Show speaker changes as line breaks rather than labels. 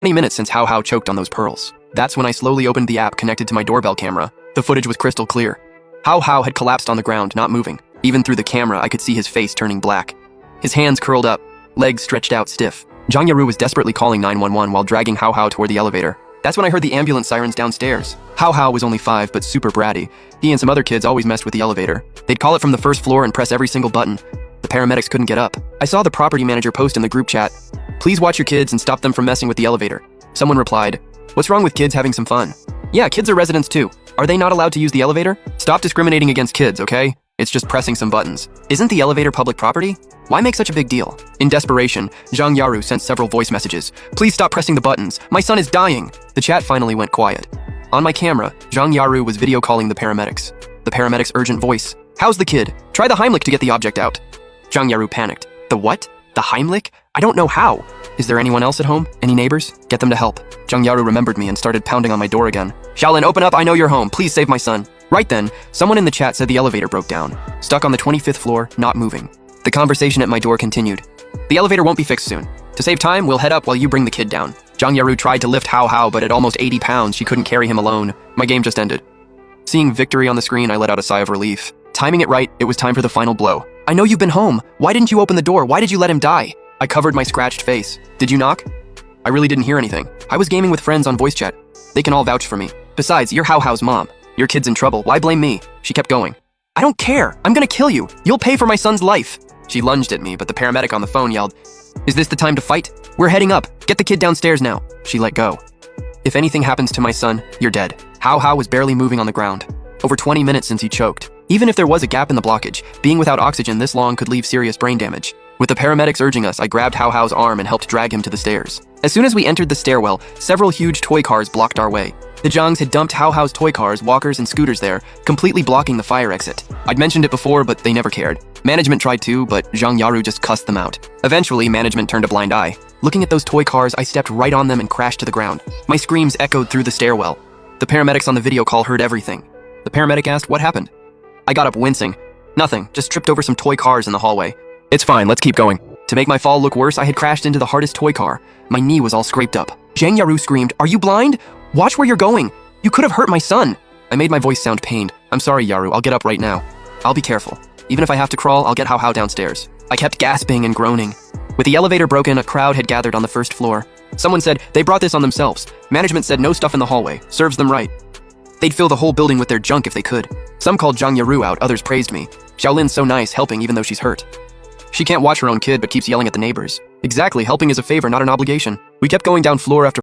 20 minutes since Hao Hao choked on those pearls. That's when I slowly opened the app connected to my doorbell camera. The footage was crystal clear. Hao Hao had collapsed on the ground, not moving. Even through the camera, I could see his face turning black. His hands curled up, legs stretched out stiff. Zhang Yaru was desperately calling 911 while dragging Hao Hao toward the elevator. That's when I heard the ambulance sirens downstairs. Hao Hao was only 5, but super bratty. He and some other kids always messed with the elevator. They'd call it from the first floor and press every single button. The paramedics couldn't get up. I saw the property manager post in the group chat, "Please watch your kids and stop them from messing with the elevator." Someone replied, "What's wrong with kids having some fun?" Yeah, kids are residents too. Are they not allowed to use the elevator? Stop discriminating against kids, okay? It's just pressing some buttons. Isn't the elevator public property? Why make such a big deal? In desperation, Zhang Yaru sent several voice messages. "Please stop pressing the buttons. My son is dying." The chat finally went quiet. On my camera, Zhang Yaru was video calling the paramedics. The paramedics' urgent voice, "How's the kid? Try the Heimlich to get the object out." Zhang Yaru panicked. "The what? The Heimlich? I don't know how. Is there anyone else at home? Any neighbors? Get them to help." Zhang Yaru remembered me and started pounding on my door again. "Shaolin, open up, I know you're home. Please save my son." Right then, someone in the chat said the elevator broke down. Stuck on the 25th floor, not moving. The conversation at my door continued. "The elevator won't be fixed soon. To save time, we'll head up while you bring the kid down." Zhang Yaru tried to lift Hao Hao, but at almost 80 pounds, she couldn't carry him alone. My game just ended. Seeing victory on the screen, I let out a sigh of relief. Timing it right, it was time for the final blow. "I know you've been home. Why didn't you open the door? Why did you let him die?" I covered my scratched face. "Did you knock?" I really didn't hear anything. I was gaming with friends on voice chat. They can all vouch for me. Besides, you're Hao Hao's mom. Your kid's in trouble. Why blame me? She kept going. "I don't care. I'm gonna kill you. You'll pay for my son's life." She lunged at me, but the paramedic on the phone yelled, "Is this the time to fight? We're heading up. Get the kid downstairs now." She let go. "If anything happens to my son, you're dead." Hao Hao was barely moving on the ground. Over 20 minutes since he choked. Even if there was a gap in the blockage, being without oxygen this long could leave serious brain damage. With the paramedics urging us, I grabbed Hao Hao's arm and helped drag him to the stairs. As soon as we entered the stairwell, several huge toy cars blocked our way. The Zhangs had dumped Hao Hao's toy cars, walkers, and scooters there, completely blocking the fire exit. I'd mentioned it before, but they never cared. Management tried to, but Zhang Yaru just cussed them out. Eventually, management turned a blind eye. Looking at those toy cars, I stepped right on them and crashed to the ground. My screams echoed through the stairwell. The paramedics on the video call heard everything. The paramedic asked, "What happened?" I got up wincing. "Nothing, just tripped over some toy cars in the hallway." "It's fine, let's keep going." To make my fall look worse, I had crashed into the hardest toy car. My knee was all scraped up. Zhang Yaru screamed, "Are you blind? Watch where you're going. You could have hurt my son." I made my voice sound pained. "I'm sorry, Yaru, I'll get up right now. I'll be careful. Even if I have to crawl, I'll get Hao Hao downstairs." I kept gasping and groaning. With the elevator broken, a crowd had gathered on the first floor. Someone said they brought this on themselves. Management said no stuff in the hallway. Serves them right. They'd fill the whole building with their junk if they could. Some called Zhang Yaru out, others praised me. Shaolin's so nice, helping even though she's hurt. She can't watch her own kid but keeps yelling at the neighbors. Exactly, helping is a favor, not an obligation. We kept going down floor after